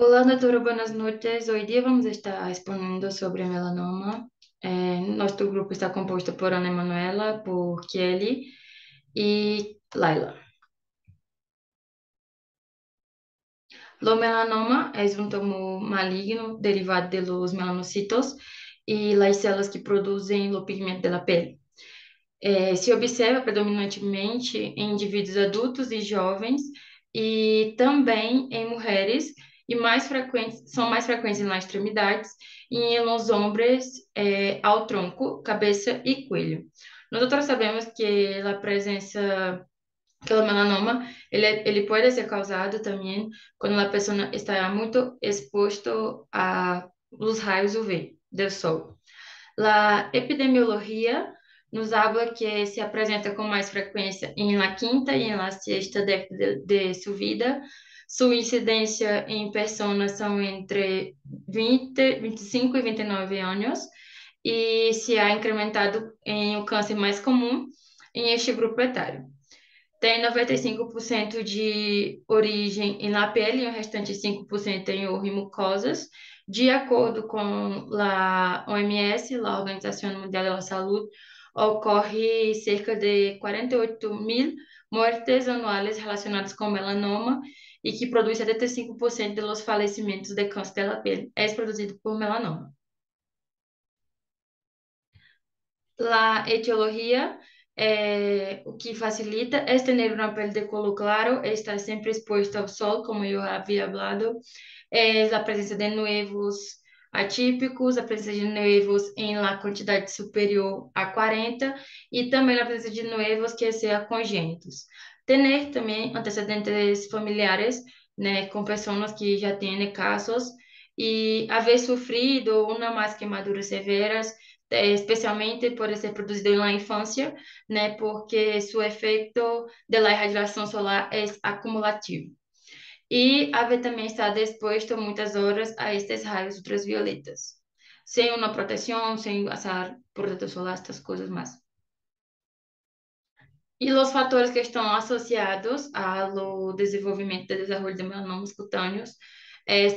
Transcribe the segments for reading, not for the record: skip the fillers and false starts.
Olá, doutora, buenas noches. Hoy día vamos a estar exponiendo sobre melanoma. Nuestro grupo está compuesto por Ana Emanuela, por Kelly y Laila. Lo melanoma es un tumor maligno derivado de los melanocitos y las células que producen o pigmento de la piel. Se observa predominantemente em indivíduos adultos e jovens e também em mulheres e são mais frequentes nas extremidades e em los hombres ao tronco, cabeça e coelho. Nós sabemos que a presença que o melanoma ele pode ser causado também quando a pessoa está muito exposto a los raios UV do sol. La epidemiologia nos habla que se apresenta com mais frequência em la quinta e em la sexta década de sua vida. Sua incidência em pessoas são entre 20, 25 e 29 anos e se ha incrementado em um câncer mais comum em este grupo etário. Tem 95% de origem na pele e o restante 5% em mucosas. De acordo com a OMS, a Organização Mundial da Saúde, ocorre cerca de 48 mil mortes anuais relacionadas com melanoma e que produz 75% dos falecimentos de câncer da pele. É produzido por melanoma. La etiologia o que facilita é ter uma pele de color claro, estar sempre exposto ao sol, como eu havia falado, a presença de noivos atípicos, a presença de noivos em la quantidade superior a 40 e também a presença de noivos que sejam congênitos. Ter também antecedentes familiares, né, com pessoas que já têm casos e haver sofrido uma mais queimaduras severas, especialmente por ser produzido na infância, né, porque seu efeito da irradiação solar é acumulativo. E haver também estado exposto muitas horas a estes raios ultravioletas, sem uma proteção, sem usar protetor solar, estas coisas mais. E os fatores que estão associados ao desenvolvimento e desenvolvimento de melanomas cutâneos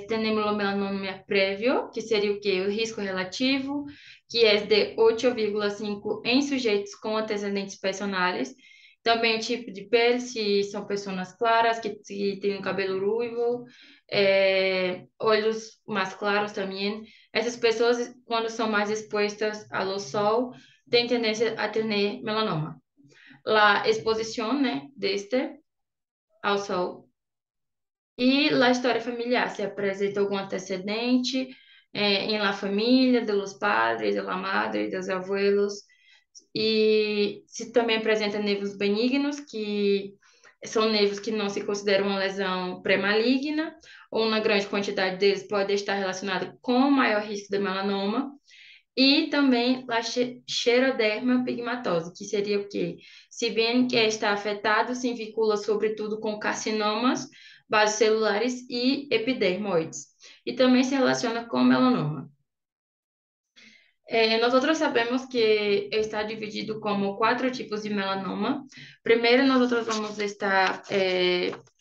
temos o melanoma prévio, que seria o quê? O risco relativo, que é de 8,5 em sujeitos com antecedentes personais. Também o tipo de pele, se são pessoas claras, que têm um cabelo ruivo, olhos mais claros também. Essas pessoas, quando são mais expostas ao sol, têm tendência a ter melanoma. A exposição, né, deste ao sol. E a história familiar, se apresenta algum antecedente em la família, de los padres, de la madre, dos abuelos, e se também apresenta nervos benignos, que são nervos que não se consideram uma lesão pré-maligna, ou uma grande quantidade deles pode estar relacionada com maior risco de melanoma, e também a xeroderma pigmentosa, que seria o quê? Se bem que está afetado, se vincula sobretudo com carcinomas, bases celulares e epidermoides. E também se relaciona com melanoma. Nós sabemos que está dividido como 4 tipos de melanoma. Primeiro, nós vamos estar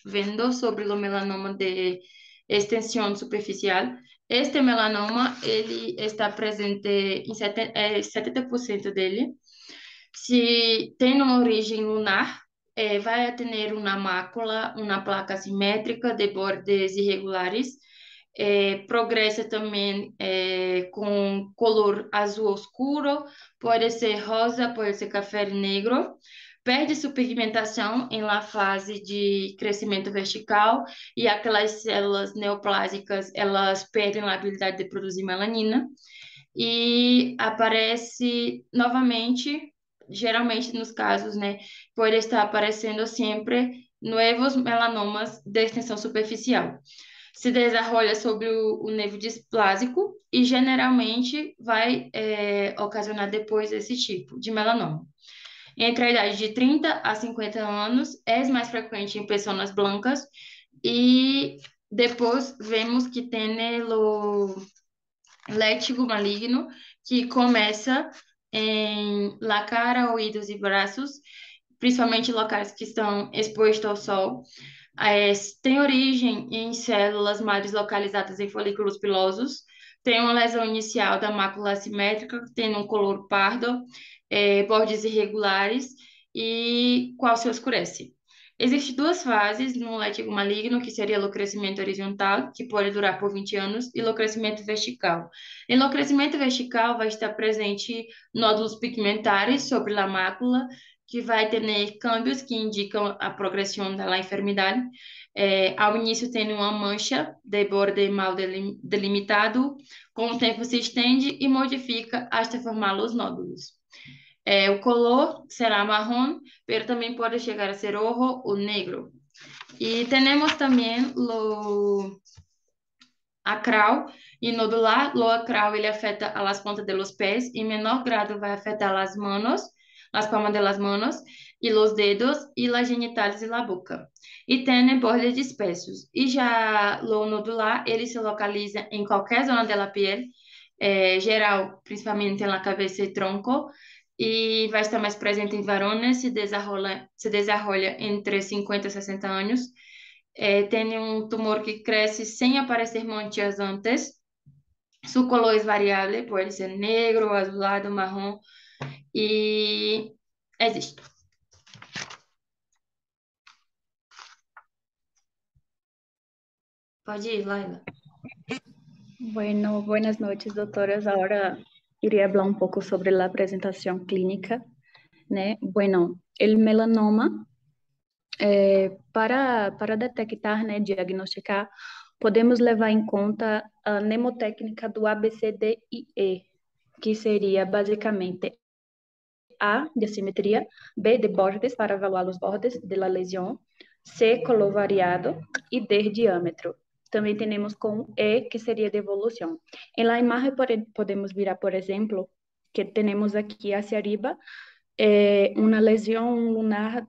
vendo sobre o melanoma de extensão superficial. Este melanoma, ele está presente em 70% dele. Se tem uma origem lunar, vai ter uma mácula, uma placa simétrica de bordes irregulares, progressa também com color azul escuro, pode ser rosa, pode ser café negro, perde sua pigmentação em la fase de crescimento vertical e aquelas células neoplásicas, elas perdem a habilidade de produzir melanina e aparece novamente, geralmente nos casos, né, pode estar aparecendo sempre novos melanomas de extensão superficial. Se desenvolve sobre o nervo displásico e generalmente vai ocasionar depois esse tipo de melanoma. Entre a idade de 30 a 50 anos, é mais frequente em pessoas brancas e depois vemos que tem o létigo maligno, que começa em la cara, ouvidos e braços, principalmente locais que estão expostos ao sol. Tem origem em células madres localizadas em folículos pilosos, tem uma lesão inicial da mácula assimétrica, tem um color pardo, bordes irregulares e qual se oscurece. Existem duas fases no létigo maligno, que seria o crescimento horizontal, que pode durar por 20 anos, e o crescimento vertical. No crescimento vertical vai estar presente nódulos pigmentares sobre a mácula, que vai ter câmbios que indicam a progressão da enfermidade. Ao início tem uma mancha de borde mal delimitado, com o tempo se estende e modifica até formar os nódulos. O color será marrom, mas também pode chegar a ser rojo ou negro. E temos também o acral e nodular. O acral ele afeta a las pontas de los pés, em menor grado vai afetar as manos, as palmas de las manos e os dedos e las genitales e la boca. E tem bordes dispersos. E já o nodular, ele se localiza em qualquer zona da pele, geral, principalmente na cabeça e tronco, e vai estar mais presente em varones, se desenrola entre 50 e 60 anos. Tem um tumor que cresce sem aparecer manchas antes. Su color es variable, pode ser negro, azulado, marrom, e existe. Pode ir, Laila. Bueno, buenas noches, doctoras. Ahora iría hablar un poco sobre la presentación clínica, ¿no? Bueno, el melanoma, para detectar, né, diagnosticar, podemos levar em conta a mnemotécnica do ABCDE, que seria basicamente A, de assimetria, B, de bordes, para avaliar os bordes da lesão, C, color variado e D, diâmetro. Também temos com E, que seria de evolução. Em la imagem podemos virar, por exemplo, que temos aqui hacia arriba uma lesão lunar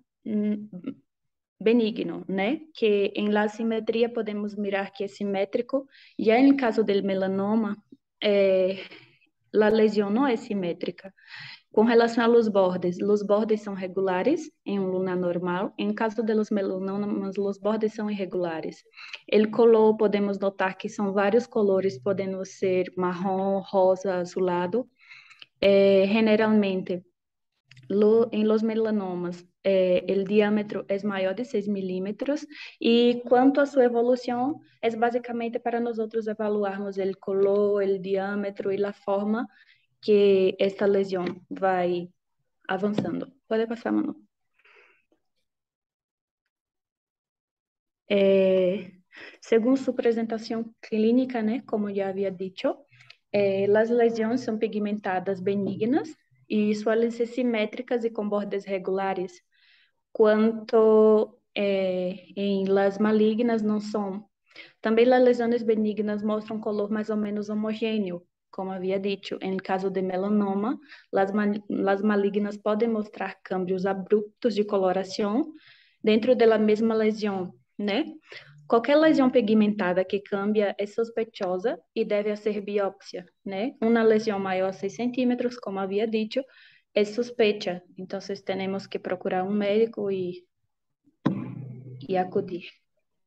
benigno, né? Que em la simetria podemos mirar que é simétrico. Já em caso do melanoma, a lesão não é simétrica. Com relação aos bordes, os bordes são regulares em um lunar normal. Em caso de los melanomas, os bordes são irregulares. O color, podemos notar que são vários colores, podendo ser marrom, rosa, azulado. Generalmente, em los melanomas, o diâmetro é maior de 6 milímetros e quanto a sua evolução, é basicamente para nós outros evaluarmos o color, o diâmetro e a forma que esta lesão vai avançando. Pode passar, Manu. Según su presentación clínica, né, como já havia dicho, as lesões são pigmentadas benignas e suelen ser simétricas e com bordes regulares, quanto em las malignas não são. Também as lesões benignas mostram um color mais ou menos homogêneo, como havia dito. Em caso de melanoma, as malignas podem mostrar câmbios abruptos de coloração dentro da mesma lesão, né? Qualquer lesão pigmentada que cambia é suspeitosa e deve ser biópsia, né? Uma lesão maior a 6 centímetros, como havia dito, é suspeita. Então, temos que procurar um médico e acudir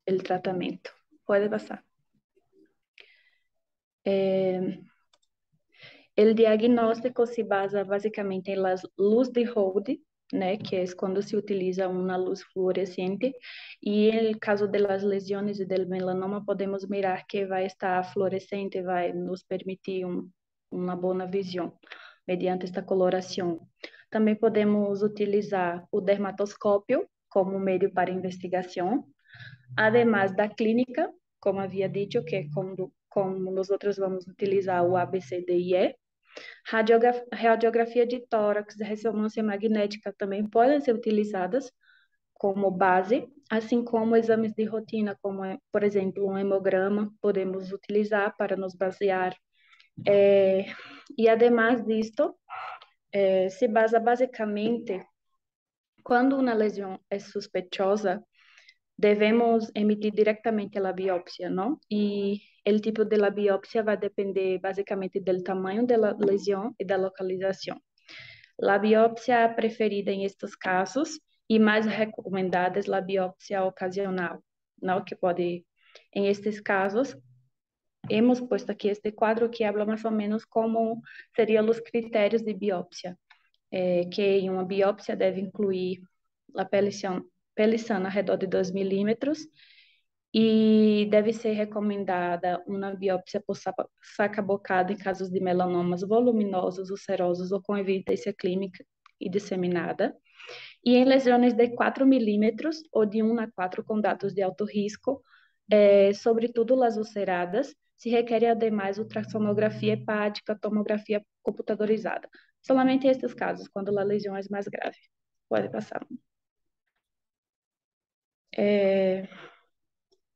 ao tratamento. Pode passar. O diagnóstico se basa basicamente em luz de Rode, né, que é quando se utiliza uma luz fluorescente, e no caso das lesões e do melanoma, podemos mirar que vai estar fluorescente, vai nos permitir uma boa visão, mediante esta coloração. Também podemos utilizar o dermatoscópio como meio para investigação, además da clínica, como havia dito, que é como nós outros vamos utilizar o ABCDE. Radiografia de tórax e ressonância magnética também podem ser utilizadas como base, assim como exames de rotina, como, por exemplo, um hemograma, podemos utilizar para nos basear. E, además disto, se basa basicamente, quando uma lesão é suspeitosa, devemos emitir diretamente a biópsia, não? E o tipo de biópsia vai depender basicamente do tamanho da lesão e da localização. A biópsia preferida em estes casos e mais recomendada é a biópsia ocasional, ¿no? Que pode, em estes casos, hemos puesto aqui este quadro que habla mais ou menos como seriam os critérios de biópsia, que em uma biópsia deve incluir a pele sana ao redor de 2 milímetros e deve ser recomendada uma biópsia por saca-bocada em casos de melanomas voluminosos, ulcerosos ou com evidência clínica e disseminada. E em lesões de 4 milímetros ou de 1 a 4 com dados de alto risco, sobretudo as ulceradas, se requer ademais ultrassonografia hepática, tomografia computadorizada. Solamente em estes casos, quando a lesão é mais grave. Pode passar.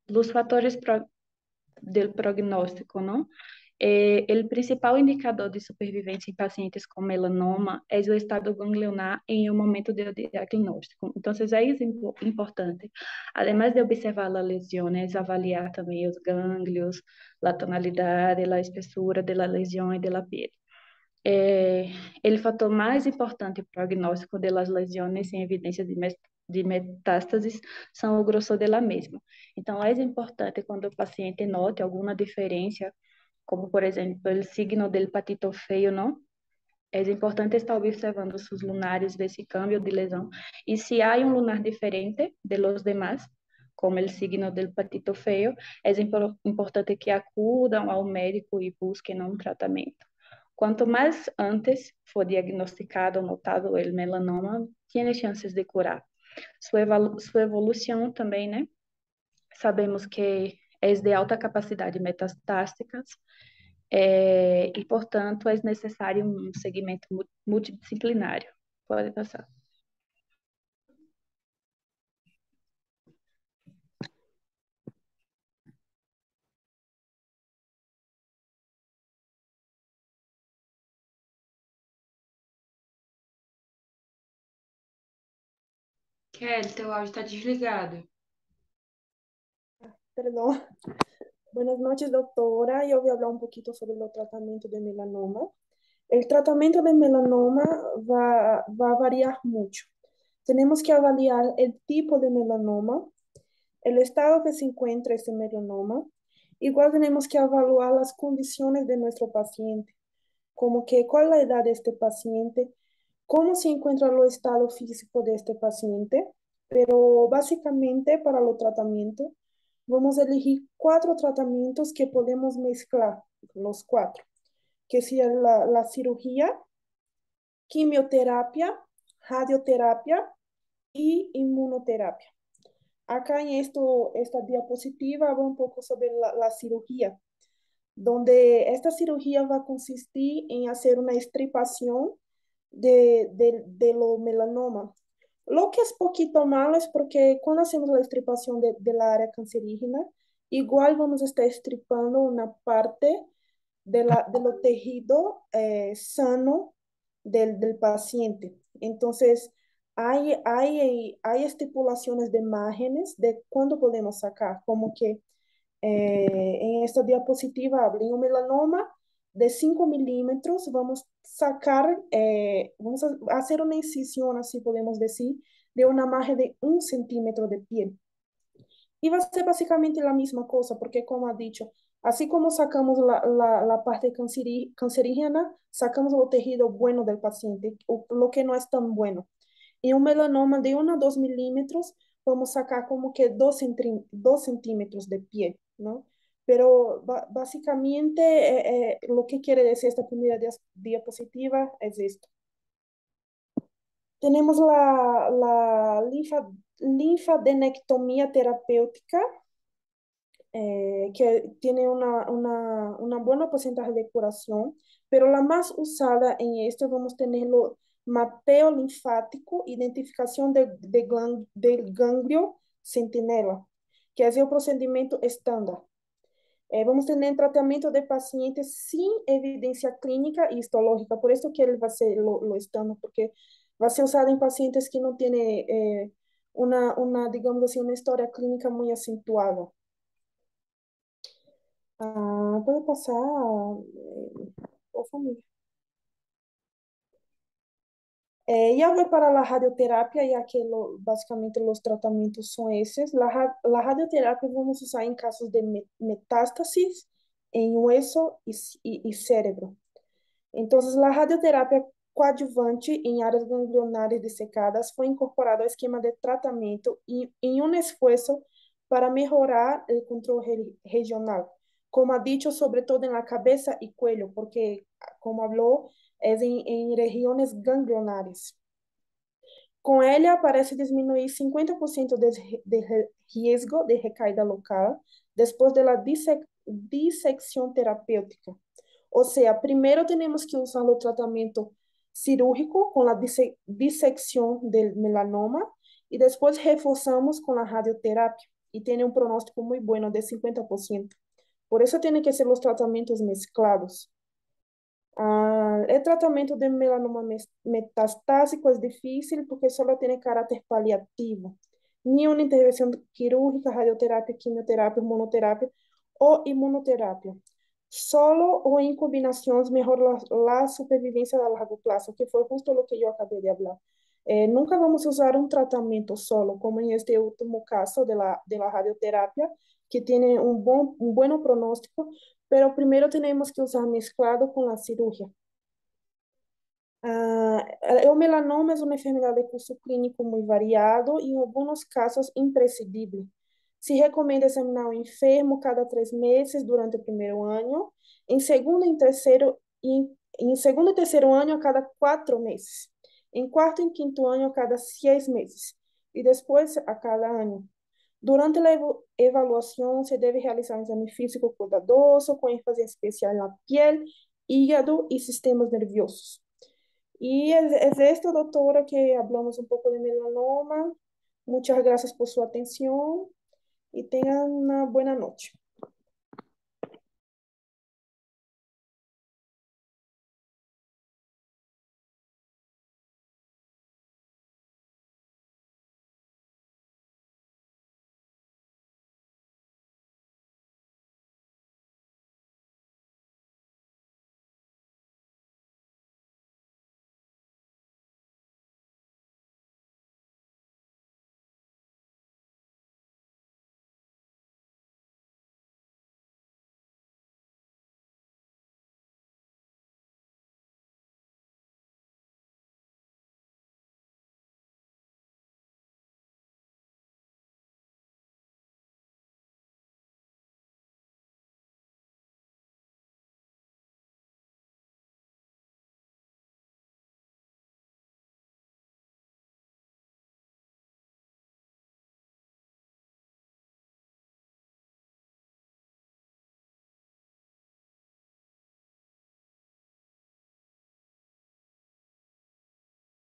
Os fatores del prognóstico, ¿no? O principal indicador de supervivência em pacientes com melanoma é o estado ganglionar em um momento de diagnóstico. Então, é importante, además de observar as lesões, avaliar também os gânglios, a tonalidade, a espessura da lesão e da pele. O fator mais importante prognóstico das lesões em evidência de metástases são o grossor dela mesma. Então, é importante quando o paciente note alguma diferença, como, por exemplo, o signo del patito feio, não? É importante estar observando seus lunares desse cambio de lesão. E se há um lunar diferente de los demás, como o signo del patito feio, é importante que acudam ao médico e busquem um tratamento. Quanto mais antes for diagnosticado ou notado o melanoma, tem chances de curar. Sua evolução também, né? Sabemos que é de alta capacidade metastáticas e, portanto, é necessário um segmento multidisciplinário. Pode passar. Kelly, teu áudio está desligado. Perdón. Buenas noches, doctora. Yo voy a hablar un poquito sobre el tratamiento de melanoma. El tratamiento de melanoma va a variar mucho. Tenemos que avaliar el tipo de melanoma, el estado que se encuentra este melanoma. Igual tenemos que evaluar las condiciones de nuestro paciente, como que cuál es la edad de este paciente, cómo se encuentra el estado físico de este paciente. Pero básicamente para el tratamiento vamos a elegir 4 tratamientos que podemos mezclar, los 4, que sea la cirugía, quimioterapia, radioterapia y inmunoterapia. Acá en esta diapositiva va un poco sobre la cirugía, donde esta cirugía va a consistir en hacer una extirpación de los melanoma. Lo que es poquito malo es porque cuando hacemos la extirpación del área cancerígena, igual vamos a estar extirpando una parte de lo tejido sano del paciente. Entonces, hay estipulaciones de márgenes de cuándo podemos sacar, como que en esta diapositiva habla en un melanoma de 5 milímetros, vamos a sacar, vamos a hacer una incisión, así podemos decir, de una margen de 1 centímetro de piel. Y va a ser básicamente la misma cosa, porque como ha dicho, así como sacamos la parte cancerígena, sacamos el tejido bueno del paciente, lo que no es tan bueno. En un melanoma de 1 a 2 milímetros, vamos a sacar como que 2 centímetros de piel, ¿no? Pero básicamente lo que quiere decir esta primera diapositiva es esto. Tenemos la linfadenectomía terapéutica, que tiene una buena porcentaje de curación, pero la más usada en esto vamos a tenerlo mapeo linfático, identificación del ganglio centinela, que es el procedimiento estándar. Vamos a tener tratamiento de pacientes sin evidencia clínica y histológica, por eso que él va a ser lo estándar, porque va a ser usado en pacientes que no tienen digamos así, una historia clínica muy acentuada. Puede pasar, por favor. Ya voy para la radioterapia, ya que básicamente los tratamientos son esos. La radioterapia vamos a usar en casos de metástasis en hueso y cerebro. Entonces, la radioterapia coadjuvante em áreas ganglionares dissecadas foi incorporada ao esquema de tratamento e em um esforço para melhorar o controle regional, como ha dicho, sobretudo na cabeça e cuello, porque, como falou, é em regiões ganglionares. Com ela, parece diminuir 50% de risco de recaída local depois da dissecção terapêutica. Ou seja, primeiro temos que usar o tratamento cirúrgico com a dissecção do melanoma e depois reforçamos com a radioterapia e tem um pronóstico muito bom de 50%. Por isso, tem que ser os tratamentos mesclados. El tratamento de melanoma metastásico es difícil porque solo tiene carácter paliativo. Ni una intervención quirúrgica, radioterapia, quimioterapia, monoterapia o inmunoterapia. Solo o en combinaciones mejor la supervivencia a largo plazo, que fue justo lo que yo acabé de hablar. Nunca vamos a usar un tratamiento solo, como en este último caso de la radioterapia, que tiene un buen pronóstico, pero primero tenemos que usar mezclado con la cirugía. O melanoma é uma enfermidade de curso clínico muito variado e, em alguns casos, imprescindível. Se recomenda examinar o enfermo cada 3 meses durante o primeiro ano, em segundo e terceiro, em segundo e terceiro ano a cada 4 meses, em quarto e quinto ano a cada 6 meses, e depois a cada ano. Durante a avaliação, se deve realizar um exame físico cuidadoso, com ênfase especial na pele, hígado e sistemas nerviosos. Y es esto, doctora, que hablamos un poco de melanoma. Muchas gracias por su atención y tengan una buena noche.